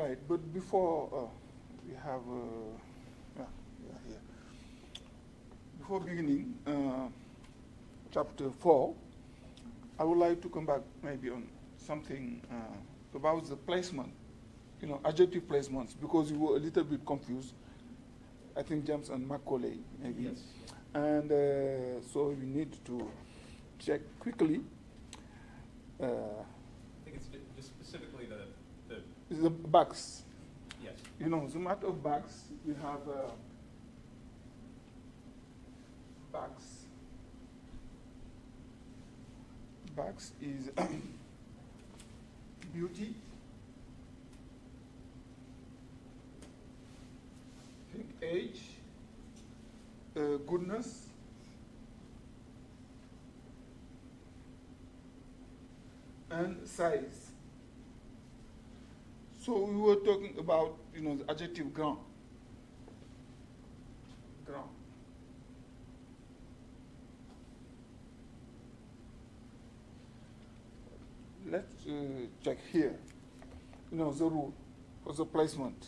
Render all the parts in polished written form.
right, but before we have, yeah, here. Before beginning chapter 4, I would like to come back maybe on something about the placement, adjective placements, because you were a little bit confused. I think James and Macaulay, maybe. Yes. And so we need to check quickly. I think it's just specifically the The bags. yes. The matter of bags, we have bags. Bags is beauty, I think age, goodness, and size. So we were talking about, the adjective grand. Grand. Let's check here. The rule for the placement.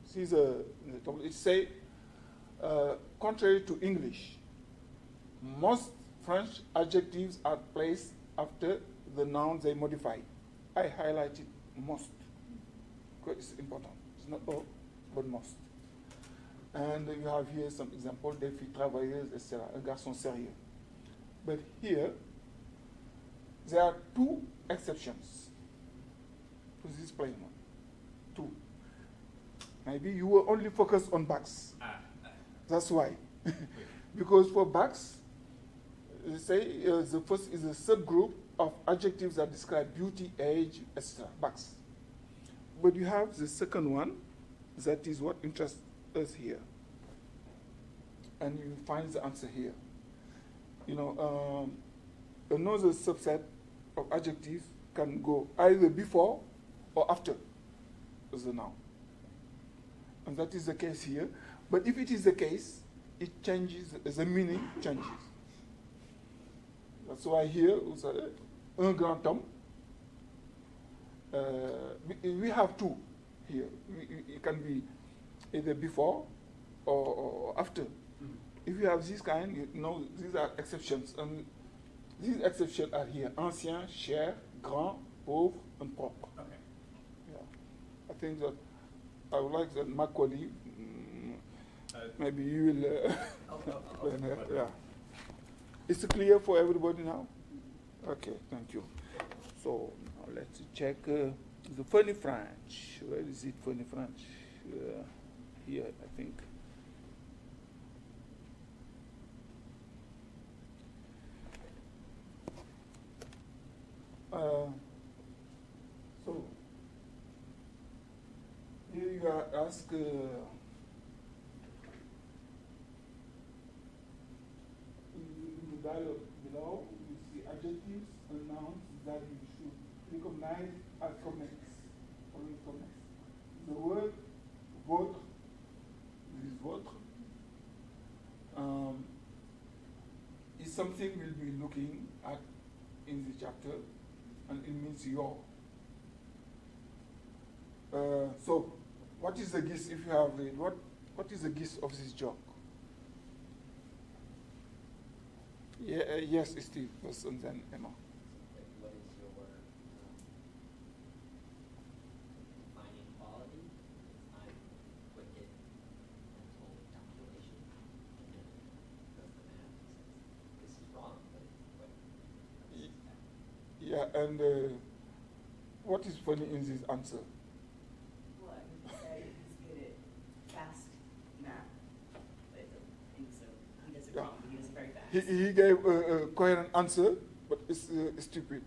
See it say, contrary to English, most French adjectives are placed after the noun they modify. I highlighted most. It's important. It's not all, but most. And you have here some examples, des filles travailleuses, etc. Un garçon sérieux. But here, there are two exceptions to this placement. Two. Maybe you were only focused on bags. That's why. Because for bags, they say the first is a subgroup of adjectives that describe beauty, age, etc. Bags. But you have the second one, that is what interests us here. And you find the answer here. Another subset of adjectives can go either before or after the noun. And that is the case here. But if it is the case, it changes, the meaning changes. That's why here, un grand homme. We have two here. It can be either before or after. Mm-hmm. If you have this kind, these are exceptions. And these exceptions are here. Ancien, cher, grand, pauvre, and propre. Okay. Yeah. I think that I would like that Macaulay, maybe you will explain her. Yeah. Is it clear for everybody now? Okay, thank you. So now let's check the funny French. Where is it, funny French? Here, I think. So here you are asked. In the dialogue below, you see adjectives and nouns that you should recognize as connects, following connects. The word votre, this is votre, is something we'll be looking at in the chapter, and it means your. So, what is the gist if you have read? What is the gist of this joke? Yeah, yes, Steve, first, and then Emma. What is your defining quality? I'm wicked, mental calculation, and then does the math and says, this is wrong, but wait. Yeah, and what is funny in this answer? Well, I would say he's good at fast math, but so he does it wrong, but he does it very fast. He gave a coherent answer, but it's stupid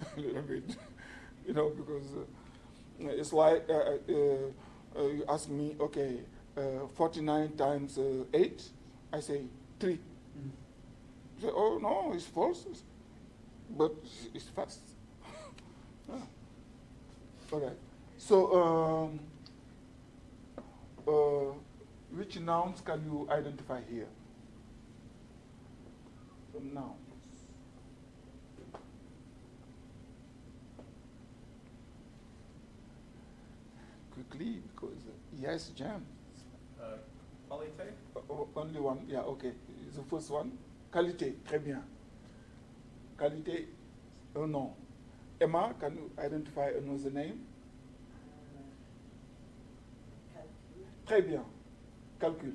a little bit, because it's like you ask me, okay, 49 times 8, I say 3. Mm-hmm. You say, oh no, it's false, but it's fast. Yeah. Okay, so which nouns can you identify here? Some nouns. quickly because yes, Jam. Qualité? Only one, yeah, okay. The first one, qualité, très bien. Qualité, un nom. Emma, can you identify another name? Calcul. Très bien, calcul.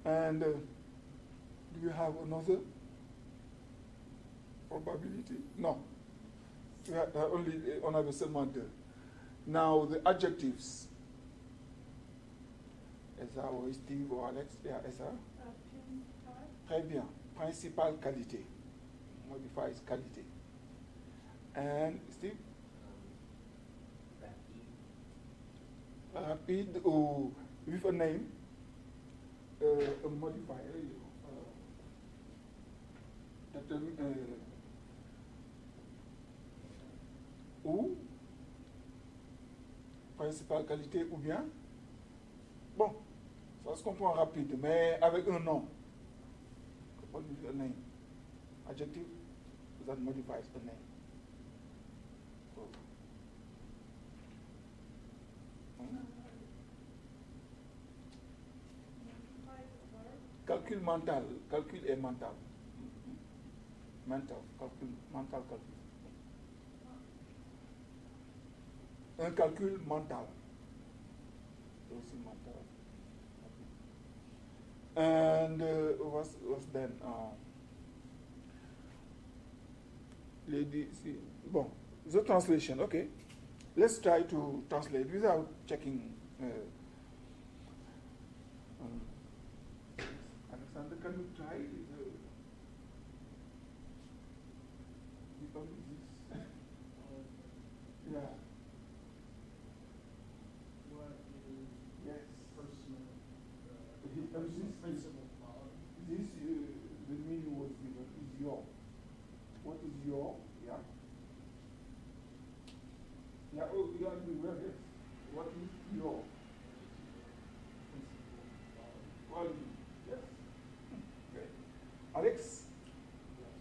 And do you have another probability? No. We have only, on avait seulement deux. Now the adjectives. Esa or Steve or Alex, yeah, Esa. Très bien. Principale qualité. Modifies qualité. And Steve? Rapide. Rapid or with a name, a modifier. Ou principale qualité ou bien. Bon, ça se comprend rapide, mais avec un nom. What is a name? Adjective that modifies a name. So, calcul mental. Calcul est mental. Mental, calcul, mental calcul. Un calcul mental. C'est aussi mental. And what's then? Lady, see, bon, the translation, okay. Let's try to translate without checking. Alexander, can you try the yeah. What is Yes. personal, This principal quality? This the meaning was given is your. What is your? Yeah. Yeah. Oh, you have to be well. Yes. What is your Principal quality. quality? Yes. Okay. Alex. Yes.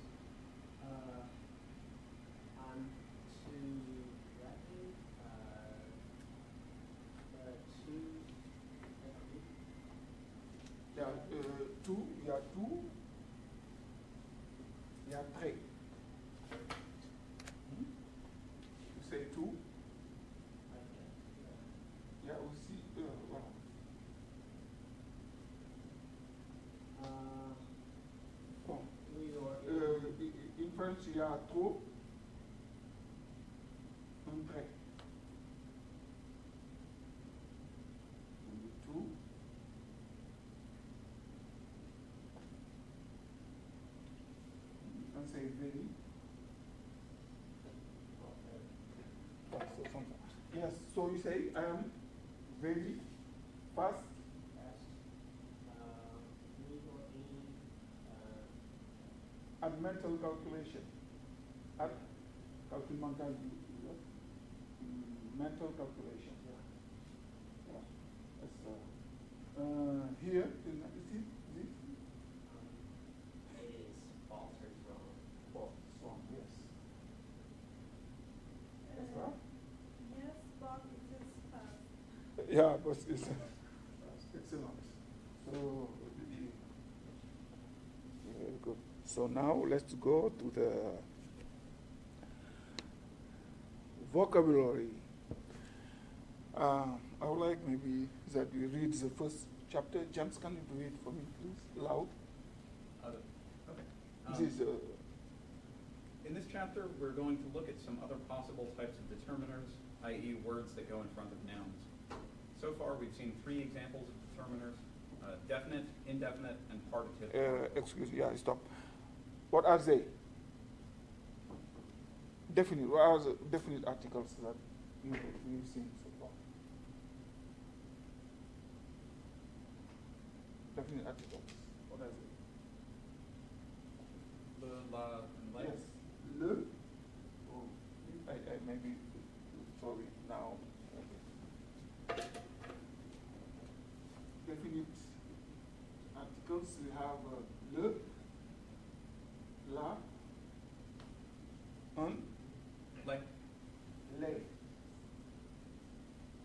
I'm too rapid, too rapid. Yeah. Two. Yeah. Two. Yeah. Three. You say two. Yeah. Aussi. Voilà. Bon. We are In French, il y a trop. Un trait. Two. And say very. Yes, so you say I am very fast. fast. We are At mental calculation. At calcul mental. Mental calculation. Yeah. That's, here, is it this? It is false or wrong. False. Wrong, yes. That's right. Yes, but it is fast. Yeah, but it's excellent. So, very good. So now let's go to the vocabulary. I would like maybe that you read the first chapter. James, can you do it for me, please, loud? Okay. This is, In this chapter, we're going to look at some other possible types of determiners, i.e. words that go in front of nouns. So far, we've seen 3 examples of determiners, definite, indefinite, and partitive. excuse me, yeah, stop. What are they? Definite. What are the definite articles that you've seen so far? Definite articles. What are they? Le, la, and la. Yes. Le. Oh, I maybe sorry now. Okay. Definite articles. We have le, la, un, Like, les.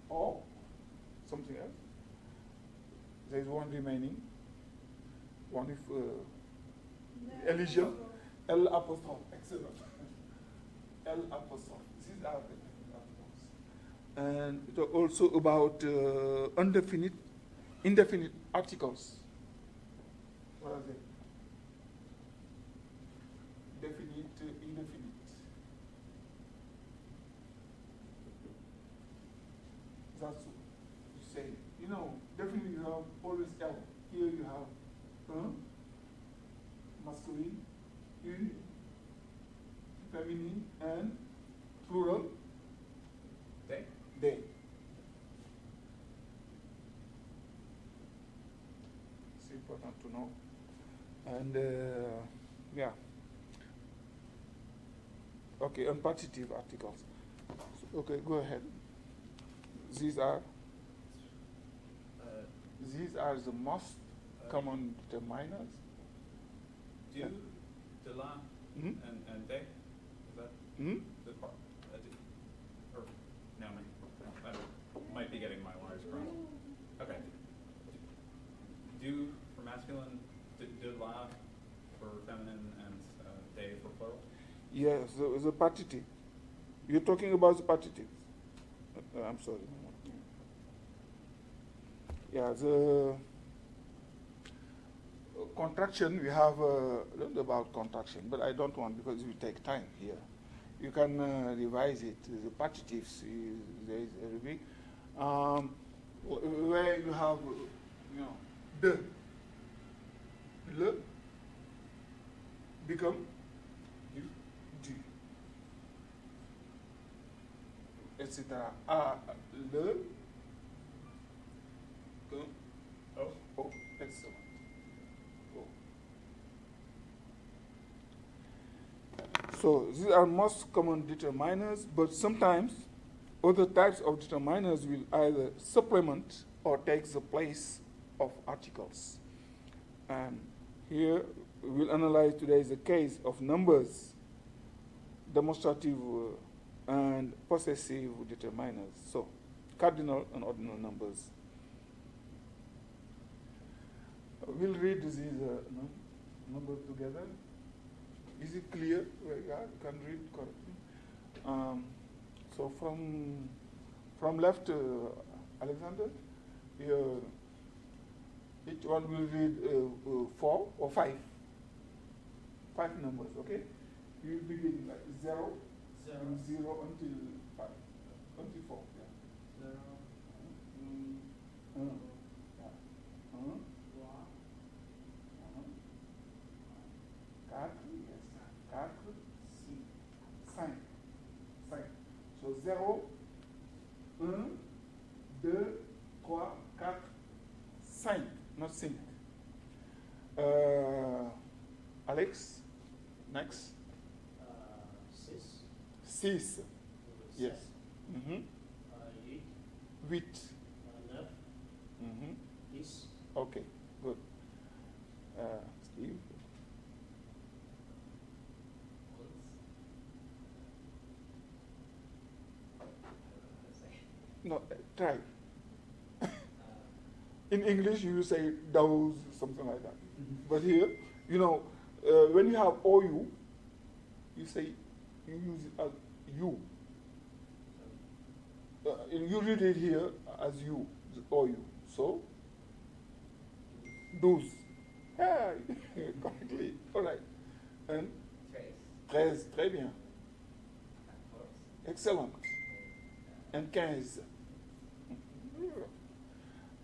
Or is one remaining. One with No, elision. also. L apostrophe. Excellent. L apostrophe. These are the articles. And it also about indefinite articles. What are they? Definite, indefinite. That's what you say. You know, definitely you have always L. Here you have masculine, feminine, and plural, They? they. It's important to know. And yeah. Okay, unpartitive articles. So, okay, go ahead. These are the most common determiners. Do, de la, Mhm. and they? Is that Hmm? the part? Or, no, I might be getting my wires crossed. Okay. Do for masculine, de la for feminine, and they for plural? Yes, the partitive. You're talking about the partitive. I'm sorry. Yeah, the contraction, we have learned about contraction, but I don't want because it will take time here. You can revise it. The partitives, there is a big, where you have, the, le, become, du, etc. Le, que, Oh. excellent. So these are most common determiners, but sometimes other types of determiners will either supplement or take the place of articles. And here we'll analyze today the case of numbers, demonstrative and possessive determiners. So cardinal and ordinal numbers. We'll read these numbers together. Is it clear? Yeah, you can read correctly. So from left, Alexander, each one will read 4 or 5. 5 numbers, okay? You will begin like 0, Zero. from 0 until 5, until 4. Yeah. 0, Yeah. 3, 4, yes. 4, 5. 5. So 0, 1, 2, 3, 4, 5. Not 5. Alex, next. 6, 6. Yes. 8, 8. 9, 10, Okay, good. Steve? No, try. In English, you say those, something like that. But here, when you have OU, you use it as you. You read it here as you, OU. So, those. Yeah, correctly. All right. And 13, très bien. Excellent. And 15.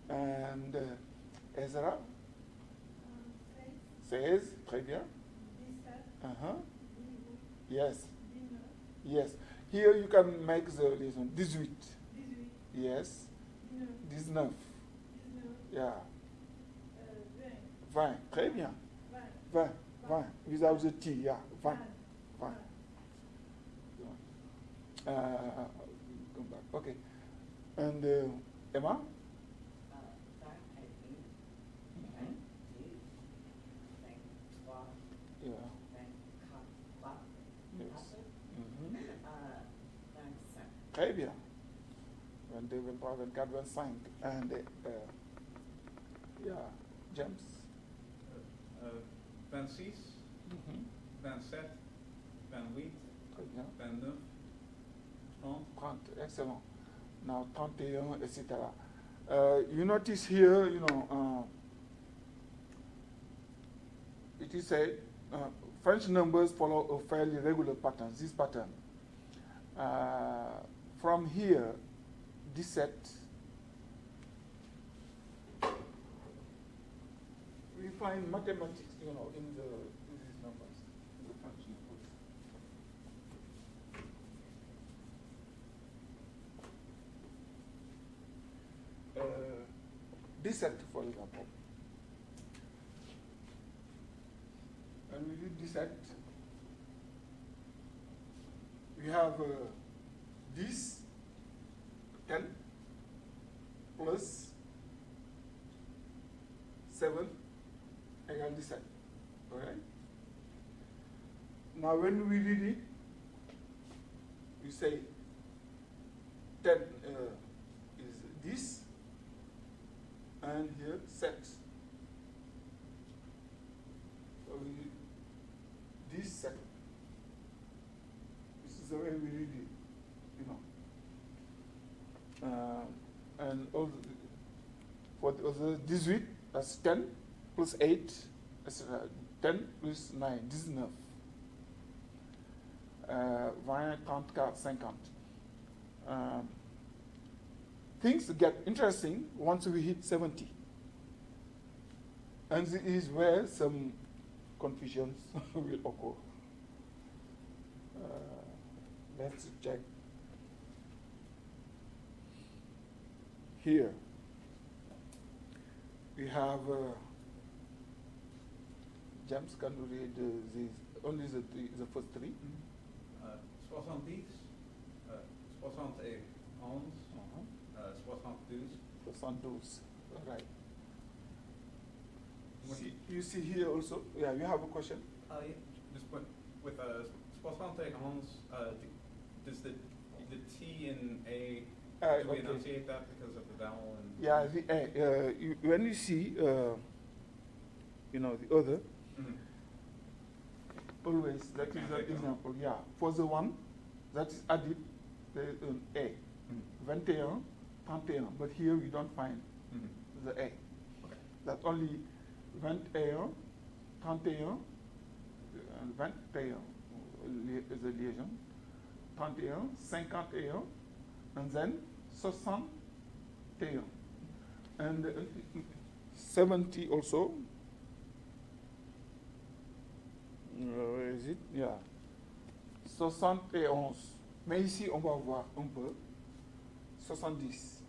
And Ezra? 16, très bien. 17, Yes. 19, Yes. Here you can make the lesson 18. 18, Yes. 19, 19. 19, Yeah. 20, 20. Très bien. 20, 20. 20. Without the T, yeah. 20. 20. Come back. Okay. And Emma? 21, 22, 23, Yeah. 24, Yes. 25. Très bien. 22, 23, 24, 25. And Yeah, James. 26, Mhm. 27, 28, Très bien. 29, 30. 30, excellent. Now 31, etc. You notice here, it is said French numbers follow a fairly regular pattern, this pattern. From here, 17, we find mathematics, in these numbers, in the French numbers. Uh, 17, for example. And we read 17. We have 10 plus 7 equal 17. All right? Now, when we read it, we say 10 is this, and here set. So we read this set. This is the way we read it, and all for the other 18, that's 10 plus 8, that's 10 plus 9, 19. 20, 30, 50. Things get interesting once we hit 70. And this is where some confusions will occur. Let's check. Here, we have James, can you read these? Only the first three? 70, 71, 72. 72. All right. You see here also? Yeah, you have a question? Yeah. Just with 71, does the T in A, do we okay. enunciate that because of the vowel? And Yeah, when you see, the other, Mhm. always, that is Okay. an example, yeah. For the one that is added, there is an A. Mhm. 21, 31, but here we don't find Mhm. the A. Okay. That only 21, 31, and 21 is a liaison, 31, 51, and then 61. And 70 also. Where is it? Yeah. 71. Mais ici, on va voir un peu. 70.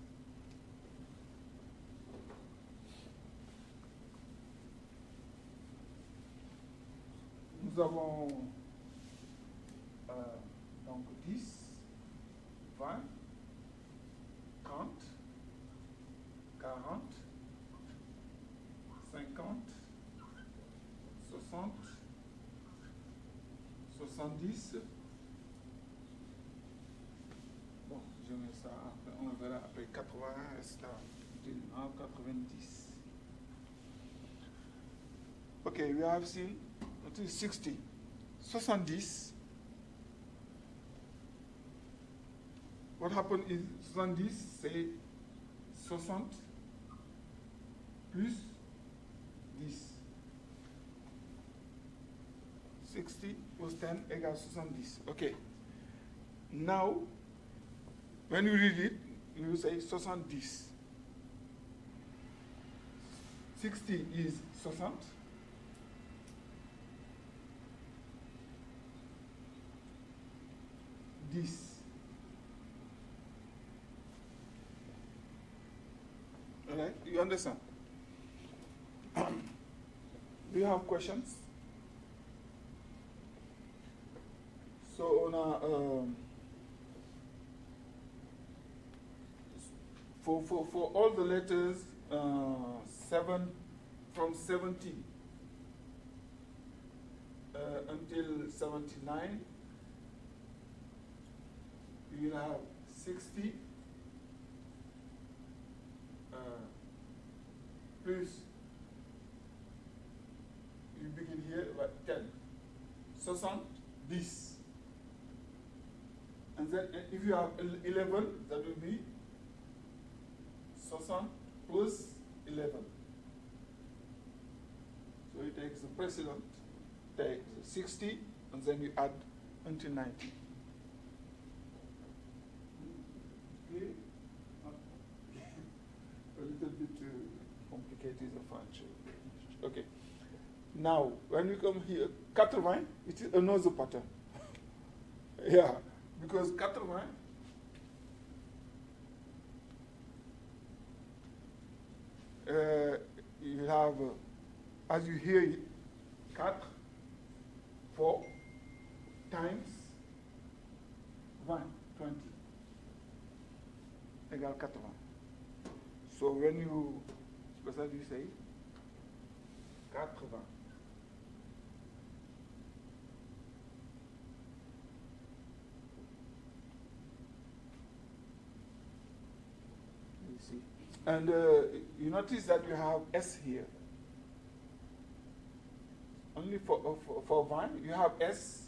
Nous avons donc 10, 20, 30, 40, 50, 60, 70. Bon, je mets ça après, on verra après 80, etc. 90. Okay, we have seen until 60. 70. What happened is 70, say 60 plus this. 60 plus 10 equals 70. Okay. Now, when you read it, you will say 70. 60 is 60. This. All right, you understand? Do you have questions? So on for all the letters 7 from 70 until 79, you will have 60 plus 70. And then if you have 11, that will be 60 plus 11. So it takes the precedent, takes 60, and then you add until 90. Okay? A little bit complicated the French. Okay. Now, when we come here, 80, it is another pattern. Yeah, because 80, you have, as you hear it, 4 times 20, égale 80. So when you, what's that you say? 80. You see. And you notice that you have S here. Only for Vine, you have S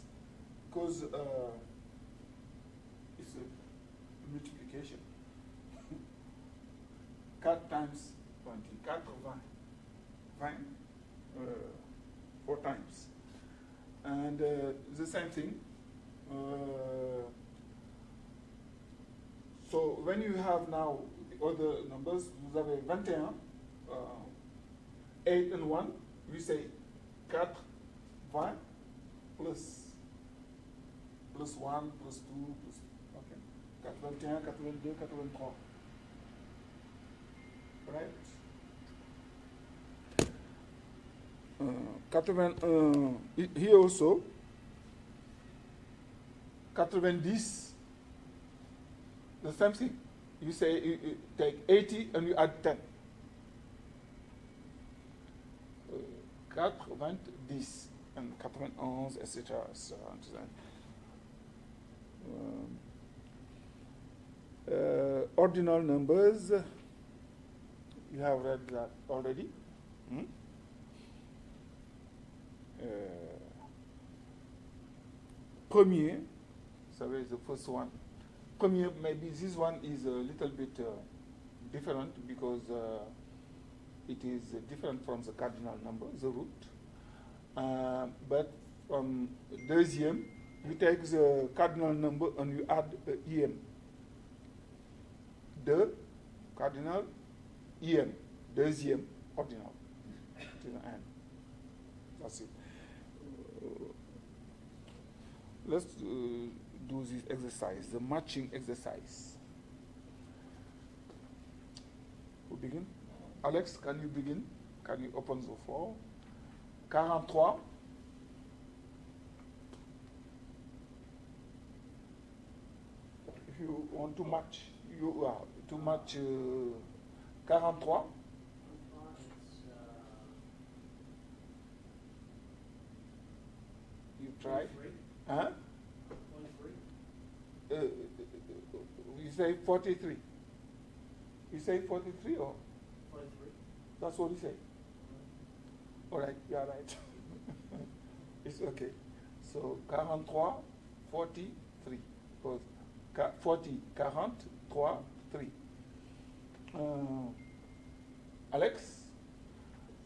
because it's a multiplication. 4 times 20, 80. 4 times. And the same thing. So when you have now the other numbers, vous avez 21, 8 and 1, we say 4, 20, plus 1, plus 2, plus, okay. 81, 82, 83. Right? 81, here also, 90, the same thing. You say you take 80 and you add 10. 90 and 91, etc. Ordinal numbers, you have read that already. Premier, so is the first one. Premier, maybe this one is a little bit different because it is different from the cardinal number, the root. But from deuxième, you take the cardinal number and you add EM. De, cardinal, EM, deuxième, ordinal, to the end. That's it. Let's do this exercise, the matching exercise. We begin? Alex, can you begin? Can you open the floor? 43. If you want to match, to match 43. You try? Huh? 23. You say 43. You say 43 or? 43. That's what you say. All right, you're right. It's okay. So 43, 43. 40, 43, 3. Alex,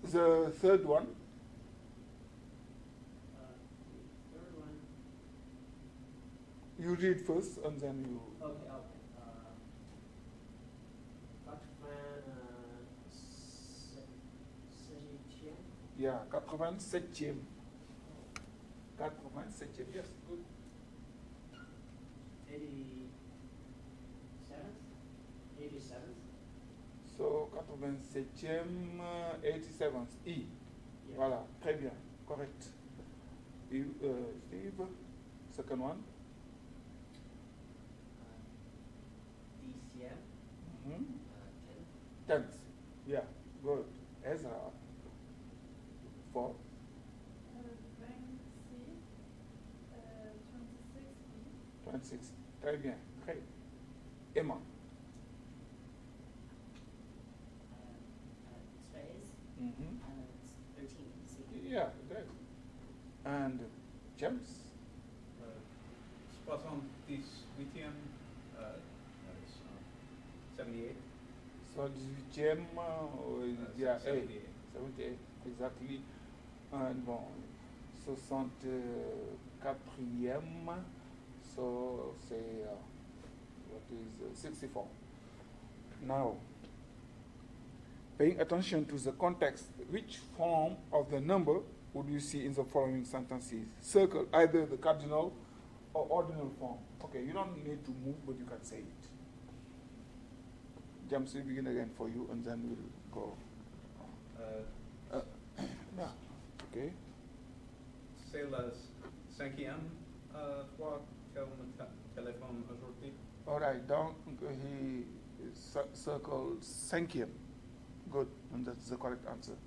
the third one. Third one. You read first and then you. Okay. 87e. Yeah, 87e. 87e, yes, good. 87th. So 87e, 87th, E. Yeah. Voilà, très bien, correct. Steve, second one. DCM, Mm-hmm. 10. 10th, yeah, good. Ezra, 4. Banksy, 26B. 26, très bien, great. Emma. Space, Mm-hmm. it's 13, see? Yeah, great. And James? 78, that is 78. So 18e, yeah, 78. 78, exactly. And bon, 64e, so c'est, what is 64. Now, paying attention to the context, which form of the number would you see in the following sentences? Circle either the cardinal or ordinal form. Okay, you don't need to move, but you can say it. James, we begin again for you, and then we'll go. Yeah, okay. C'est le 5e fois qu'elle me téléphone aujourd'hui. All right, donc he circled 5e. Good, and that's the correct answer.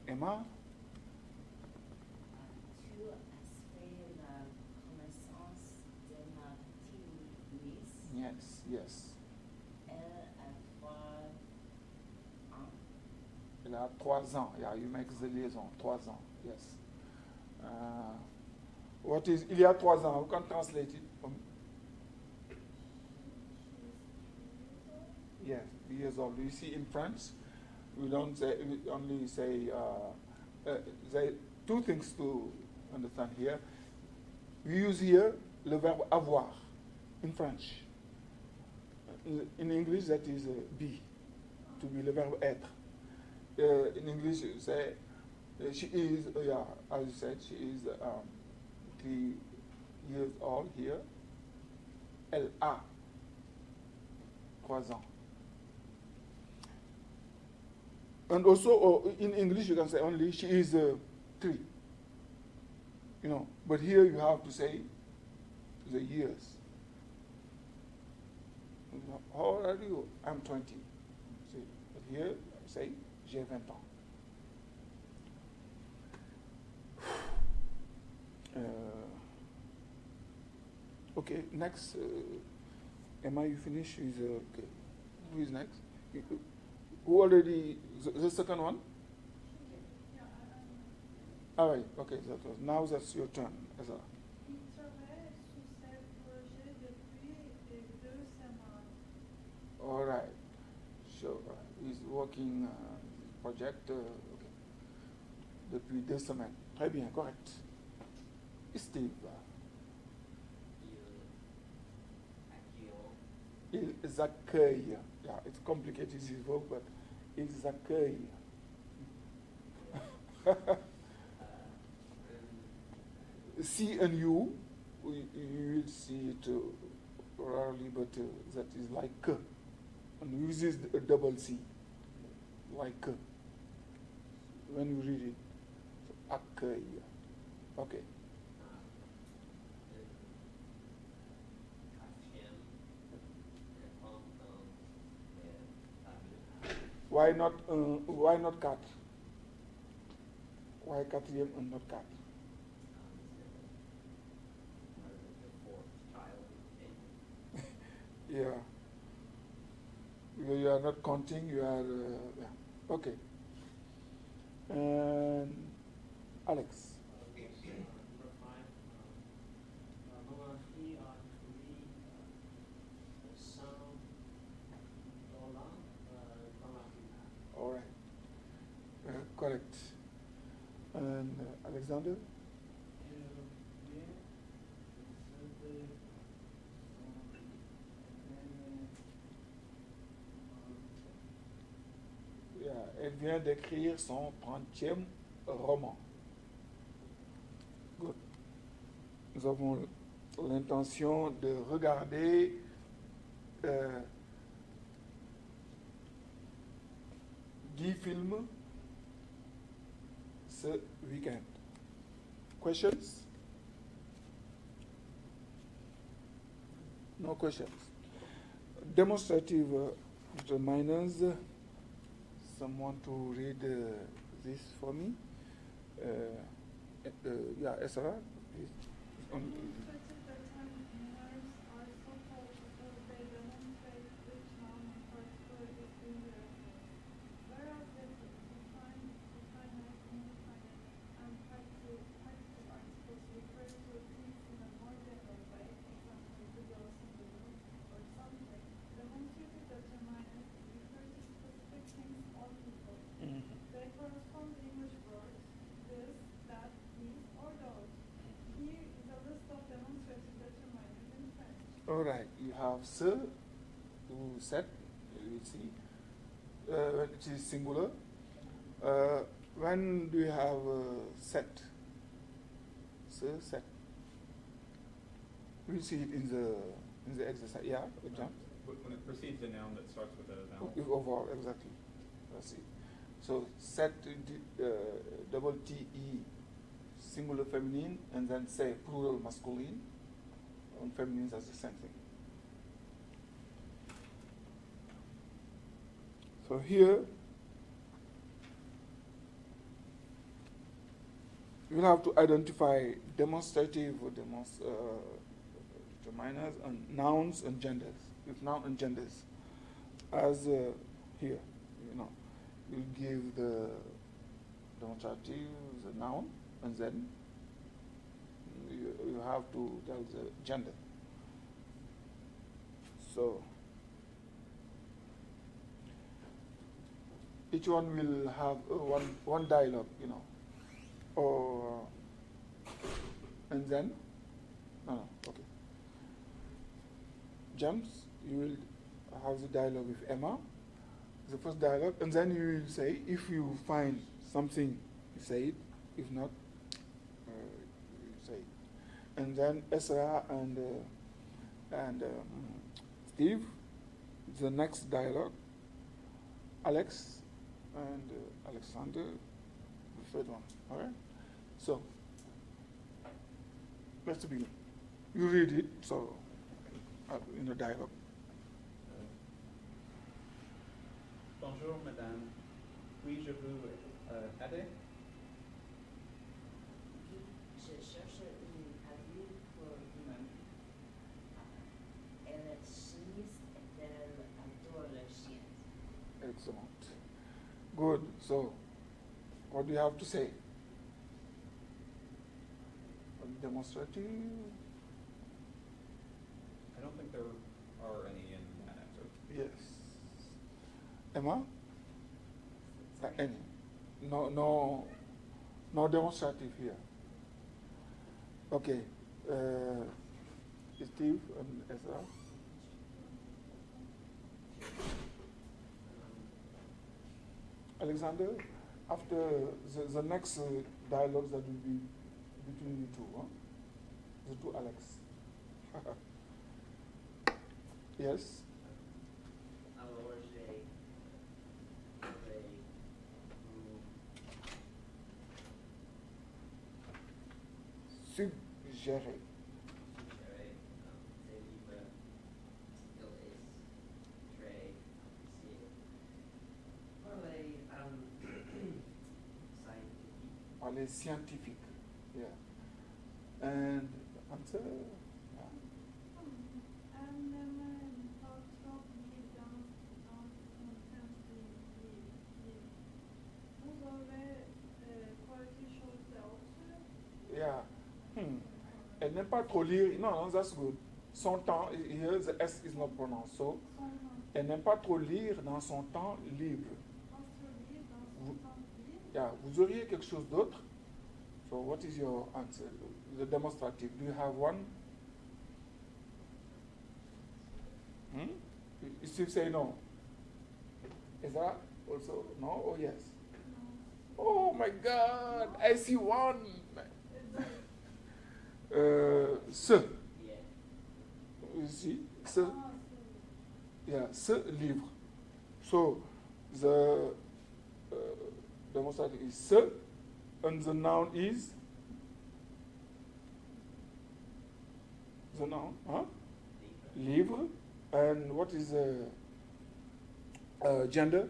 Emma? Tu as fait la connaissance de ma petite nièce. Yes, yes. Elle a 3 ans. Elle a 3 ans. Yeah, you make the liaison. 3 ans, yes. What is, il y a 3 ans? You can translate it. Yes, years old. You see, in French, we don't say, we only say, there are 2 things to understand here. We use here le verbe avoir in French. In English, that is be, to be le verbe être. In English, you say, she is, yeah, as you said, she is 3 years old here. Elle a 3 ans. And also, in English, you can say only she is 3. You know, but here you have to say the years. How old are you? I'm 20. See, but here I say j'ai 20 ans. Okay, next. Emma, you finish? Is okay. Who is next? Who already? The second one? Yeah, All right. Okay. Now that's your turn, Ezra. il travaille sur ce projet depuis 2 semaines. All right. So he's working project okay. Depuis 2 semaines. Très bien, correct. Steve. Ils accueillent. Yeah, it's complicated this verb, but ils accueillent. See and you will see it rarely, but that is like and uses a double C, like when you read it. So, accueille. Okay. Why not cat? Why quatrième and not cat? Yeah. You are not counting, you are, yeah. Okay. And Alex. Number 5, mon fille a trouvé $100 dans la rue. All right. Correct. And Alexander? Yeah, elle vient d'écrire son 30e roman. Good. Nous avons l'intention de regarder euh, 10 films ce week-end. Questions? No questions. Demonstrative minors. Someone to read this for me? Yeah, Esra, please. Demonstrative determiners are so-called because they demonstrate which noun in particular is being referenced. Whereas the definite, indefinite, and practical articles which right. You have ce to set, you see, when it is singular. When do you have set? Ce, set. We see it in the exercise. Yeah, John? When it precedes a noun that starts with a vowel. Overall, exactly. Let's see. So set, double T-E, singular feminine, and then say plural masculine. On feminines, that's the same thing. So here, you'll have to identify demonstrative or determiners and nouns and genders. With noun and genders, as here, you give the demonstrative, the noun, and then you have to tell the gender. So each one will have one dialogue, or and then okay. James, you will have the dialogue with Emma, the first dialogue, and then you will say, if you find something, you say it. If not, you say it. And then Esra and Steve, the next dialogue. Alex and Alexander, the third one. All right? So, let's begin. You read it, so in the dialogue. Bonjour, madame. Puis-je vous aider? Je cherche une habit pour vous-même. Elle est chimiste et elle adore les chiens. Excellent. Good. So, what do you have to say? Demonstrative? I don't think there are any in that excerpt. Yes. Emma? Any? No demonstrative here. Okay. Steve and Ezra? Alexander, after the next dialogues that will be between you two, the two Alex. Yes? Alors, j'ai Suggérer. des livres. Il est très difficile. Parler scientifique. Parler scientifique. Yeah. And answer? Yeah. Yeah. Elle n'aime pas trop lire. No, that's good. Son temps, here the S is not pronounced. So, elle n'aime pas trop lire dans son temps libre. Yeah. Vous auriez quelque chose d'autre? So, what is your answer? The demonstrative. Do you have one? You still say no. Is that also no or yes? Oh my God! I see one. Ce. Yeah. You see? Ce. Yeah, ce livre. So, the demonstrative is ce, and the noun is? The noun, huh? Livre. And what is the gender?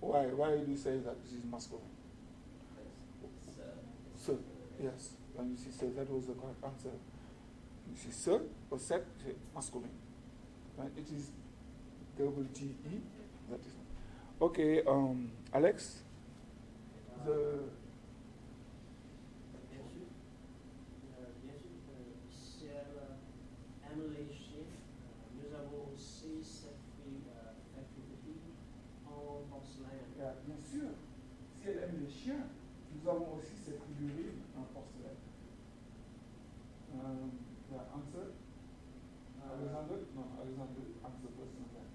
Why do you say that this is masculine? So, yes. When you see so, that was the correct answer. You see so or set, masculine. Right? It is double T-E. That is. Okay, Alex? The Bien sûr, si elle aime les chiens, nous avons aussi cette fille en porcelaine. bien sûr, si elle aime les chiens, nous avons aussi cette figurine en porcelaine. The answer? Alexander? No, Alexander answer first and then.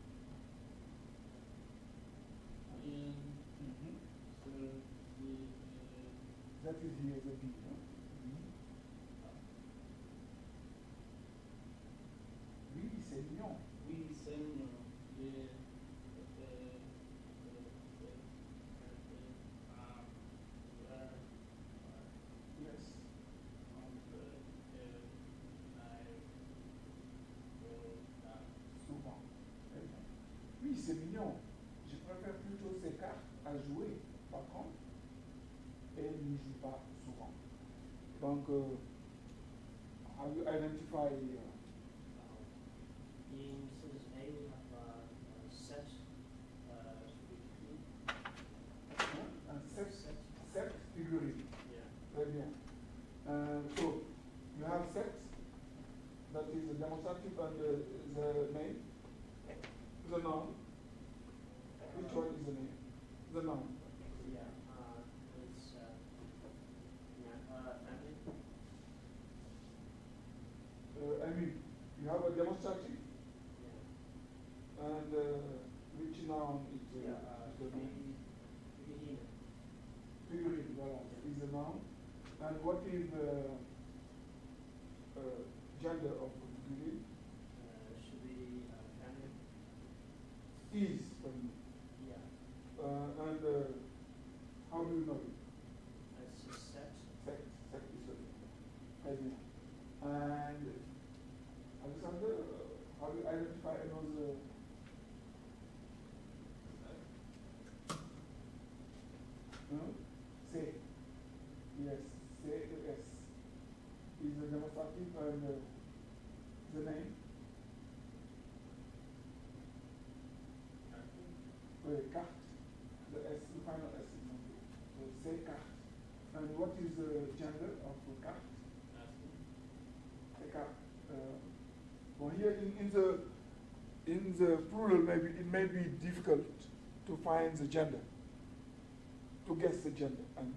In Mhm. the That is here the B. No? Oui, c'est mignon. oui, c'est mignon. Yes. Souvent. Très bien. Oui, c'est mignon. Je préfère plutôt ces cartes à jouer, par contre, et ne joue pas souvent. Donc, how you identify In Mrs. A, we have a set, should be un sex, Sex. sex figurine? yeah. Très bien. So, you have sex, that is the demonstrative and the name, the noun. Which one is the name? The noun. Yeah, it's, family. I mean, you have a demonstrative Yeah. and which noun is Yeah, the noun? beginning. Figurine, voilà, is the noun. And what is the gender of figurine? Should be, family. Is feminine. Yeah. And how do you know it? It's a set. Sex is feminine. Très bien. And Alexander, how do you identify another? No? Say. Yes, say yes. Is the demonstrative and the name? Carte. The S, the final S is not there. So say carte. And what is the gender of the carte? The carte. Well, here in the plural, maybe it may be difficult to find the gender, to guess the gender, and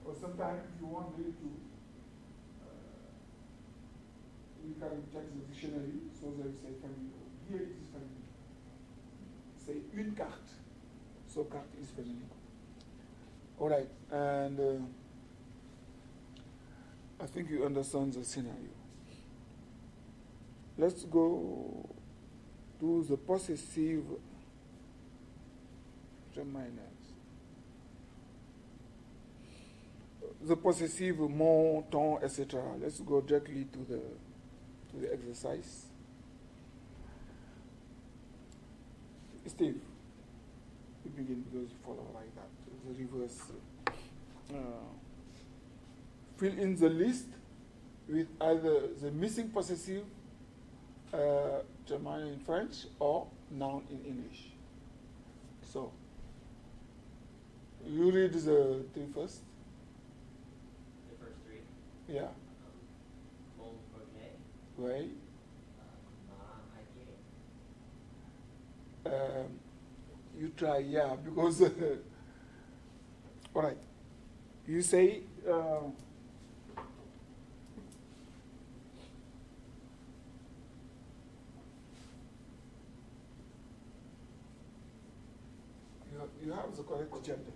or sometimes if you want really to, you can check the dictionary, so they say feminine. Here it is feminine. Say une carte, so carte is feminine. All right, and I think you understand the scenario. Let's go to the possessive terminals. The possessive mon, ton, etc. Let's go directly to the exercise. Steve, we begin because you follow like that. The reverse. Fill in the list with either the missing possessive terminal in French or noun in English. So, you read the three first. The first three. Yeah. Mon projet, Right. ma idée. You try, yeah, because all right. You say you have the correct gender,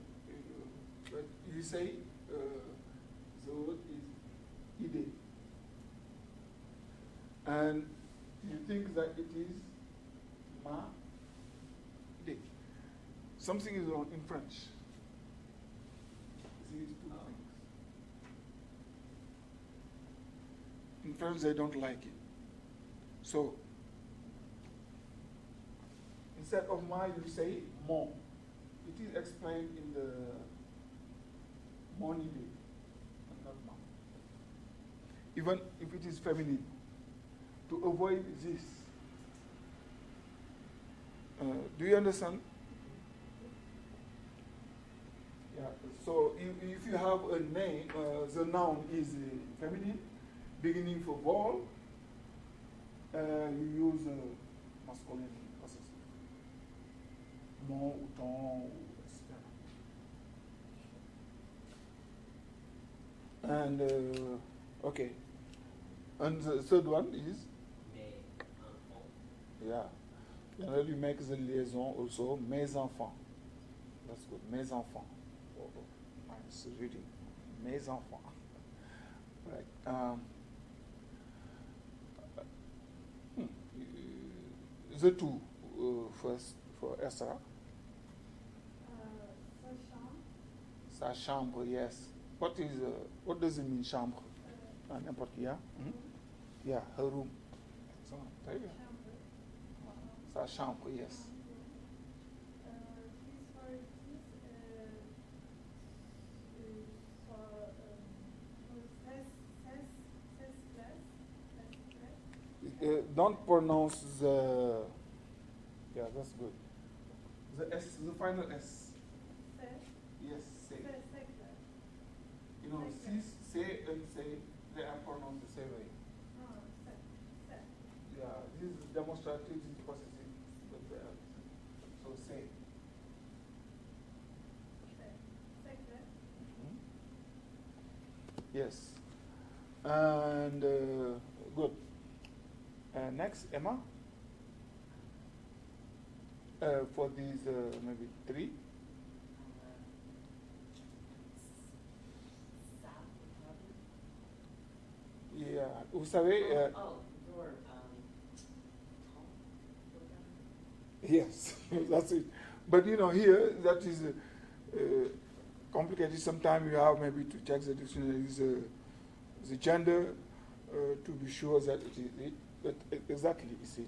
but you say the word is idée, and you think that it is ma idée. Something is wrong in French. These two things. In French, they don't like it. So, instead of ma, you say mon. It is explained in the mon idée, and not ma. Even if it is feminine. To avoid this. Do you understand? Yeah. So if you have a name, the noun is feminine, beginning for ball, you use masculine possessive. Mon ou ton, etc. And okay. And the third one is, Mais enfants. yeah. Generally, you make the liaison also, mes enfants. That's good, mes enfants. Oh, nice reading. Mes enfants. Right. The two first for Esra. Sa chambre, Sa chambre, yes. What does it mean, chambre? N'importe qui, yeah? Yeah, her room. Excellent. Very good. chambre. Sa chambre, yes. These words, Don't pronounce the. Yeah, that's good. The S, the final S. Yes, say. You know, say and say, they are pronounced the same way. Yeah, this is demonstrative, this is possessive. But they are, so say. Yes. And good. Next, Emma. For these maybe three. Ça, Yeah. Vous savez. oh, your, Yes, that's it. But you know, here that is complicated. Sometimes you have maybe to check the dictionary, the gender, to be sure that it is it. But exactly, is it?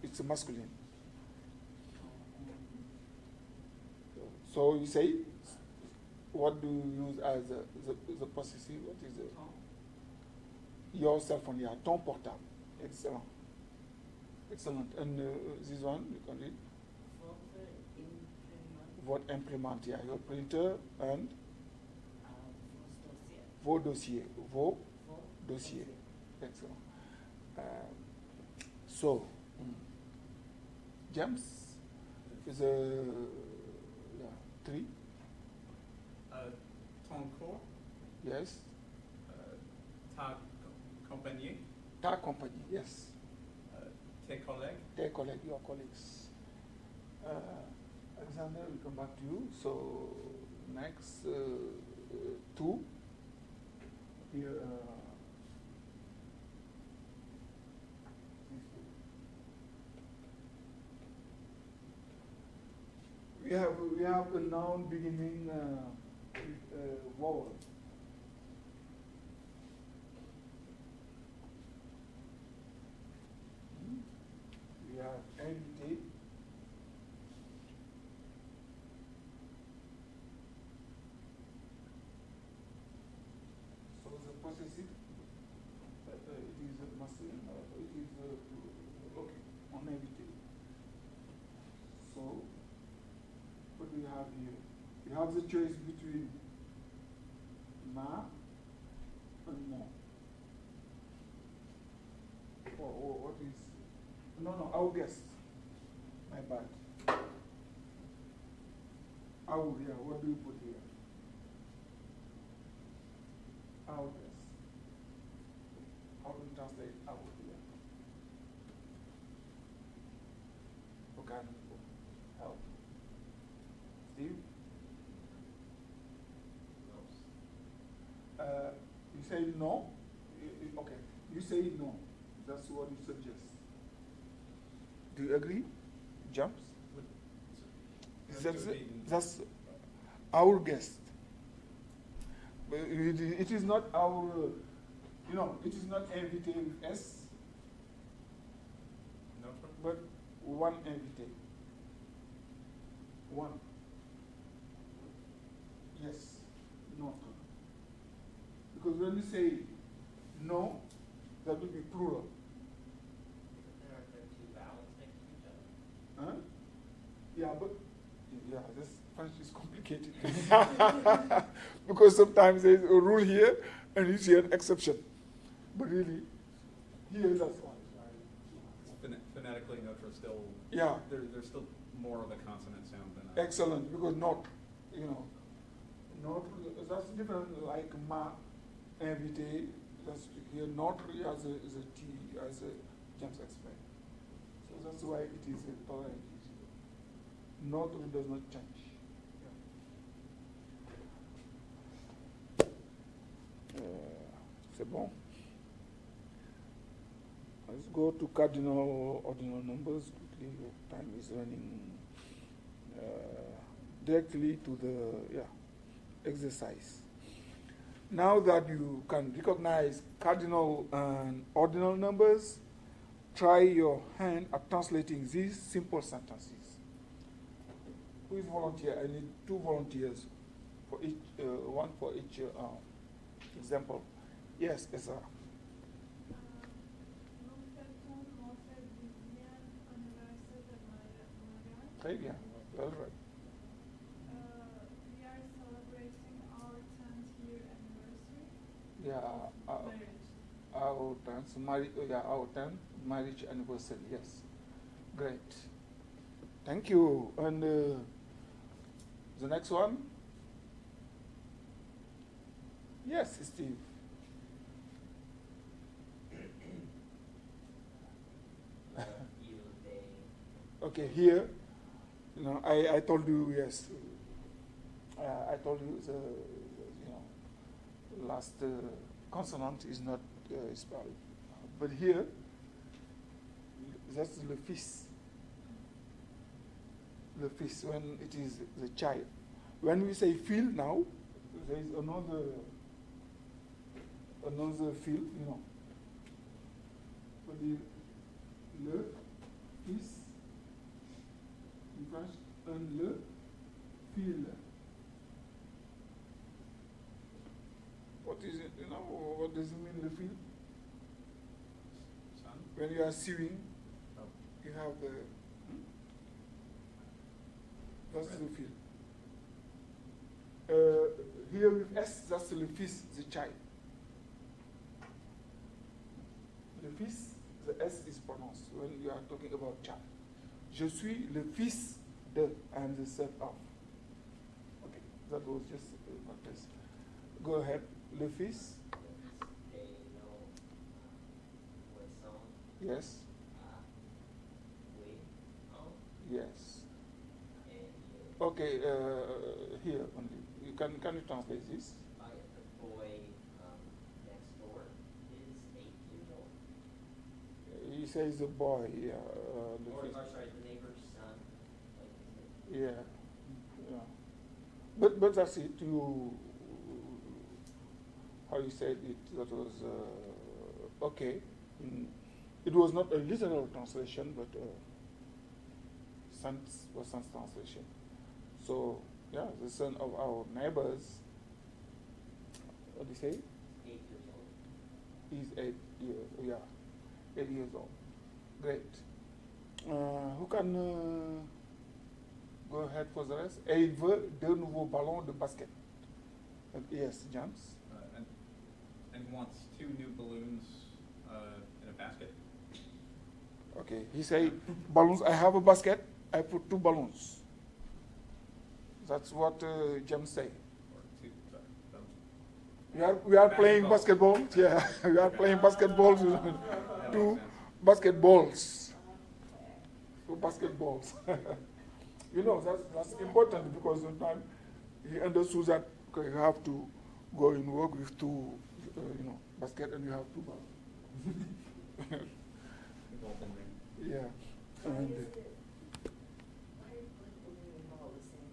It's a masculine. So you say, what do you use as the possessive? What is it? Your cell phone, yeah, ton portable. Excellent. Excellent. And this one, you can read? Votre imprimante, yeah, your printer and vos dossiers. Vos dossiers. Excellent. So, James is a three. Ton cours, Yes. ta compagnie, Ta compagnie, yes. tes collègues, Tes colleagues, your colleagues. Alexander, we come back to you. So, next two. Here, these two. We have a noun beginning with vowel. We have invité. So the possessive, it is masculine, it is okay, on invité. So, what do you have here? You have the choice between ma and mon. Or what is? No, our guest. My bad. Our, yeah, what do you put here? Our guest. How do you translate our here? Okay, help. Steve? You say no? Okay, you say no. That's what you suggest. Do you agree? Jumps? That's our guest. But it is not our, it is not invité with S, notre, but one invité. One. Yes, not. Because when you say no, that will be plural. There are two vowels next to each other. Huh? Yeah, but this French is complicated. Because sometimes there's a rule here and you see an exception. But really, here that's one. phonetically, notre is still, Yeah. there's still more of a consonant sound than Excellent, because not, not, that's different, like ma, invité, That's here notary as a T, as a James explained. So that's why it is a tolerant. Notary does not change. C'est bon. Let's go to cardinal ordinal numbers quickly. Time is running directly to the exercise. Now that you can recognize cardinal and ordinal numbers, try your hand at translating these simple sentences. Who is volunteer? I need 2 volunteers for each, one for each example. Yes, Ezra. Très bien. Well right. We are celebrating our 10th year anniversary. Yeah, Marriage. our 10th our 10th marriage anniversary. Yes, great. Thank you. And the next one. Yes, Steve. Il, they, Okay, here, you know, I told you, yes, I told you the last consonant is not spelled. But here, that's le fils. Le fils, when it is the child. When we say fil now, there is another fil, you know. But le fils, in French, and le fil. What is it, you know, what does it mean, le fil? Son? When you are sewing, Oh. you have the, that's the fil. Here with S, that's le fils, the child. Le fils, the S is pronounced when you are talking about child. Je suis le fils de, I am the son of. Okay, that was just a test. Go ahead, le fils, they know, poisson, yes, oui, on, yes. and you. Okay, here only. Can you translate this? The boy next door is 8 years old. He says the boy, yeah. The Or fils. sorry, the neighbor's son. Like, Yeah, yeah. But that's it. You, how you said it, that was okay. It was not a literal translation, but sense translation. So yeah, the son of our neighbors. What do you say? 8 years old. He's 8 years. Yeah, 8 years old. Great. Who can go ahead for the rest? Et il veut de nouveaux ballons de basket. Yes, James. And wants 2 new balloons in a basket. Okay. He say balloons. I have a basket. I put 2 balloons. That's what James say. Or 2, sorry. We are playing Basketball. basketball. Yeah, we are playing basketball. That 2 makes sense. basketballs. 2 basketballs. You know, that's important because sometimes he understood that okay, you have to go and work with 2, basket and you have 2 balls. We've all been there. Yeah. Why And, is it, why is balloon and ball the same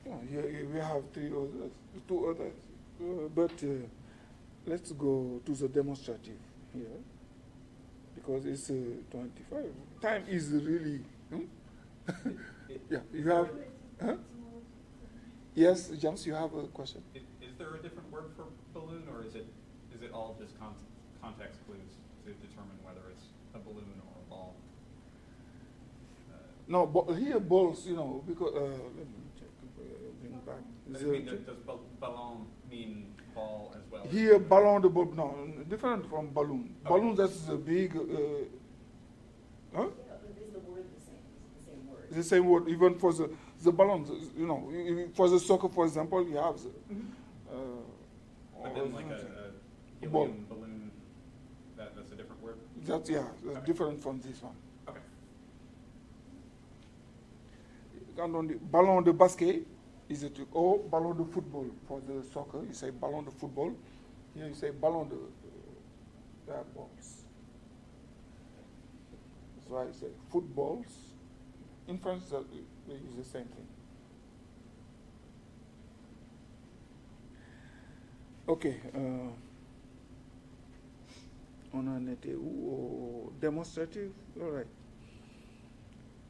word? yeah, we have 2 others. But let's go to the demonstrative here because it's 25. Time is really. Yeah, you have. Huh? Yes, James, you have a question. Is there a different word for balloon, or is it all just context clues to determine whether it's a balloon or a ball? No, but here balls, because let me check, bring back. I mean, does ballon mean ball as well? Here, ballon de ball, no, different from balloon. Okay. Balloon, that's a big, huh? Yeah, but is the word the same? Is it the same word? The same word, even for the balloons, for the soccer, for example, you have the, But then like a Ball. helium balloon, that's a different word? That's, yeah, that's Okay. different from this one. Okay. And on the ballon de basket, is it or ballon de football for the soccer? You say ballon de football. Here you say ballon de balls. That's why I say footballs. In France, they use the same thing. Ok. On en était où? Au demonstrative? All right.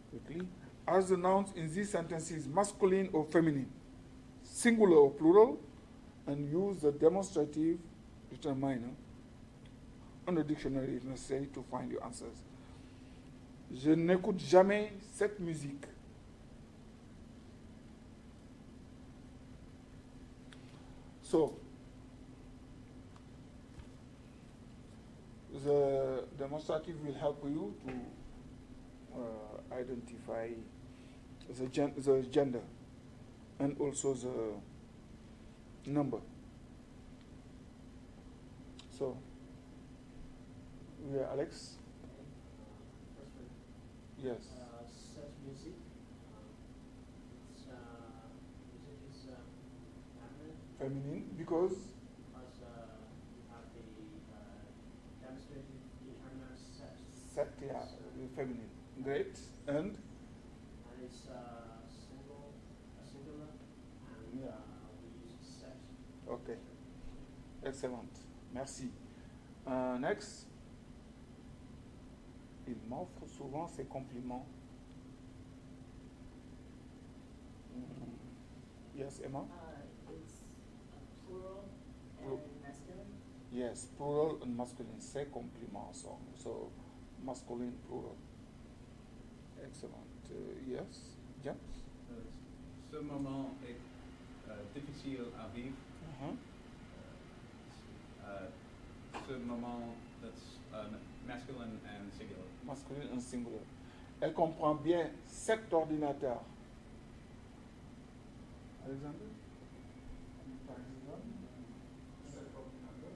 Quickly. As the nouns in these sentences masculine or feminine, singular or plural, and use the demonstrative determiner on the dictionary if necessary to find your answers. Je n'écoute jamais cette musique. So, the demonstrative will help you to identify the gender and also the number. So, we are Alex? First one. Yes. Set music. Music is feminine. Feminine, because Plus, you have the demonstrative determiner set. set, yeah, feminine. Great. And? And it's singular, and Yeah. we use set. Okay. Excellent. Merci. Next. Il m'offre souvent ses compliments. Yes, Emma? It's plural Plu- and masculine. Yes, plural and masculine. Ses compliments. So masculine, plural. Excellent. Yes, James? Ce moment est difficile à vivre. Uh-huh. Ce moment, that's masculine and singular. Masculine and singular. Elle comprend bien cet ordinateur. Alexander? Par exemple, cet ordinateur.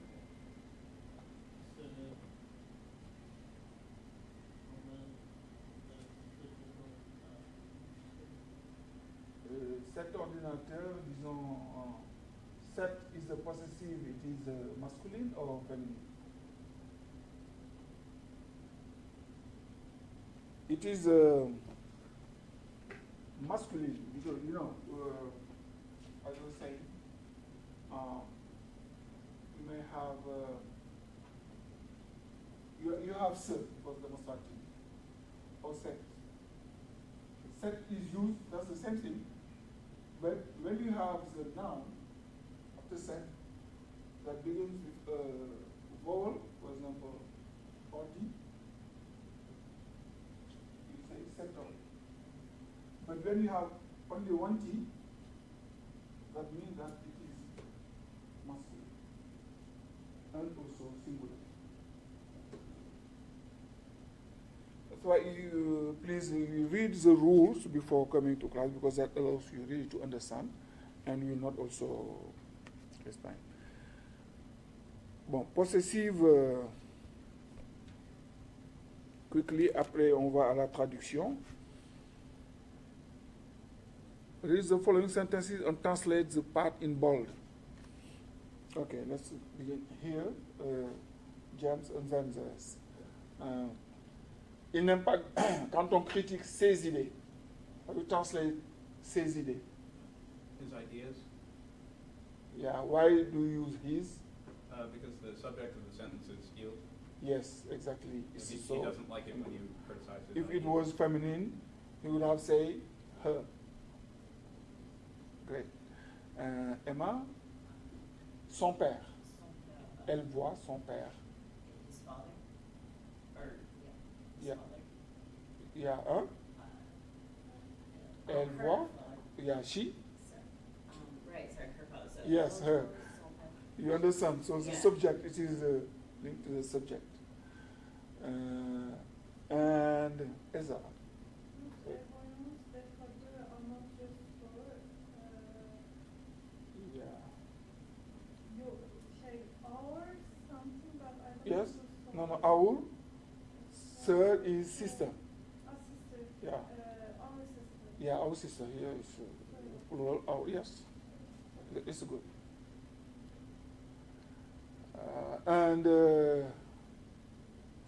Cet ordinateur, disons, set is the possessive, it is masculine or feminine? It is masculine because, you know, as I was saying, you may have, you have set for demonstrative or set. Set is used, that's the same thing. But when you have the noun after set that begins with a vowel, for example, or T, you say set on. But when you have only one T, that means that it is masculine and also singular. That's why you please you read the rules before coming to class because that allows you really to understand and you will not also waste time. Bon, possessive, quickly, après on va à la traduction. Read the following sentences and translate the part in bold. Okay, let's begin here. James and then the rest. Il n'aime pas quand on critique ses idées. How do you translate ses idées? His ideas, Yeah, why do you use his? because the subject of the sentence is healed. Yes, exactly. He So, doesn't like it when you criticize his if it ideas. was feminine, he would have said her. Great. Emma, son père. Elle voit son père. His father? Or, yeah, his Yeah. father. Yeah, hein? Elle Her voit. father. Yeah, she. So, right, sorry, her father. So Yes, her. son père. You understand? So the Yeah. subject, it is linked to the subject. And Ezra. Nous prévoyons des traduire en notre histoire. Yeah. Raoul, third is sister. Our sister. Yeah. Our sister. Yeah, our sister here is plural. Oh, yes. It's good. And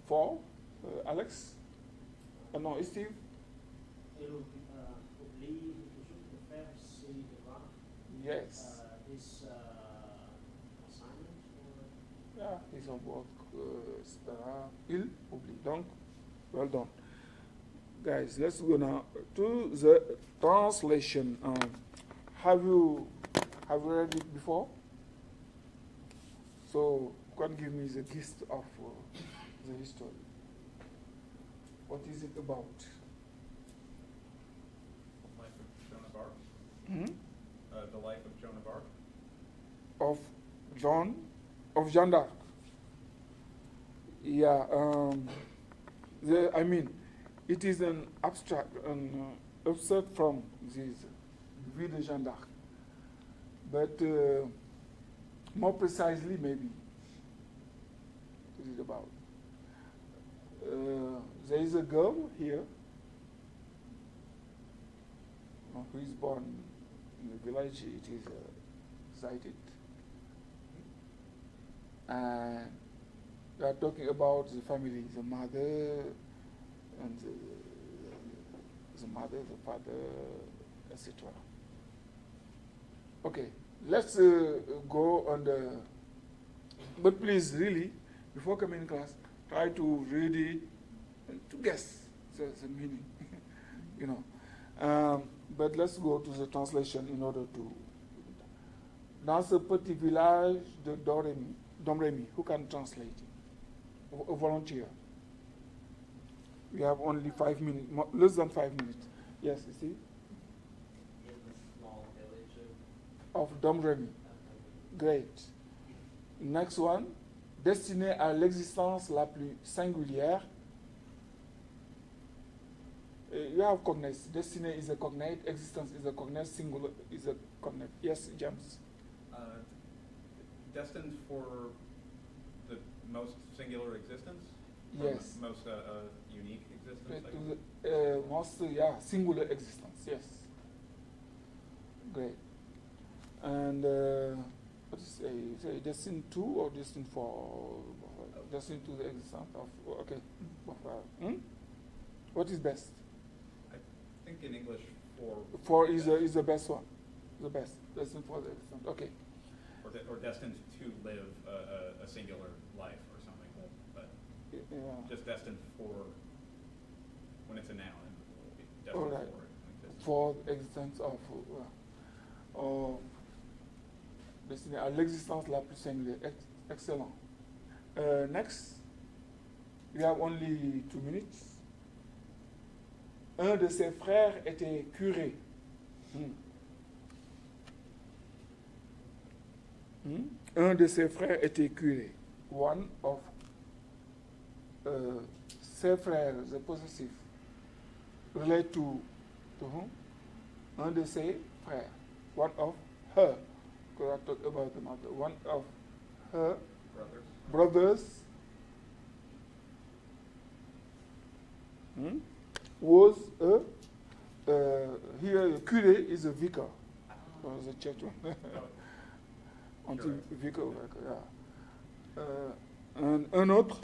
four, Alex. No, Steve. Ele oublie toujours de faire ses devoirs. Yes. His assignment or Yeah, his homework, etc. Il oublie. Donc, well done. Guys, let's go now to the translation. Have you read it before? So, you can give me the gist of the history. What is it about? Life of Joan of Arc. Hmm? The life of Joan of Arc. Of Jeanne d'Arc. Yeah, I mean, it is an abstract, an abstract from this Vie de Jeanne d'Arc. But more precisely, maybe, what is it about? There is a girl here who is born in the village. It is cited. And we are talking about the family, the mother, and the mother, the father, etc. Okay, let's go on the. But please, really, before coming in class, try to read it and to guess the meaning, you know. But let's go to the translation in order to. Dans ce petit village de Domremy, who can translate it? A volunteer. We have only 5 minutes, less than 5 minutes. Yes, you see? In the small village of Of Domremy. Great. Next one. Destiné à l'existence la plus singulière. You have cognates. Destiné is a cognate. Existence is a cognate. Singular is a cognate. Yes, James? Destined for the most singular existence? Or Yes. Most unique existence? I To guess? the most, singular existence. Yes. Great. And what is say destined to or destined for? Destined to the existence of. Okay. What is best? I think in English for... For is the best one. The best. Destined for the existence. Okay. Or destined to live a singular life or something, but Yeah. just destined for, when it's a noun, it will be destined All right. for existence. For the existence of. Destiné à l'existence la plus singulière. Excellent. Next, we have only 2 minutes. Un de ses frères était curé. Un de ses frères était curé. One of ses frères, the possessive, relate to whom? Un de ses frères. One of her. Because I talked about the mother. One of her Brothers. Was here curé is a vicar. The church one. Until vicar, yeah. Un autre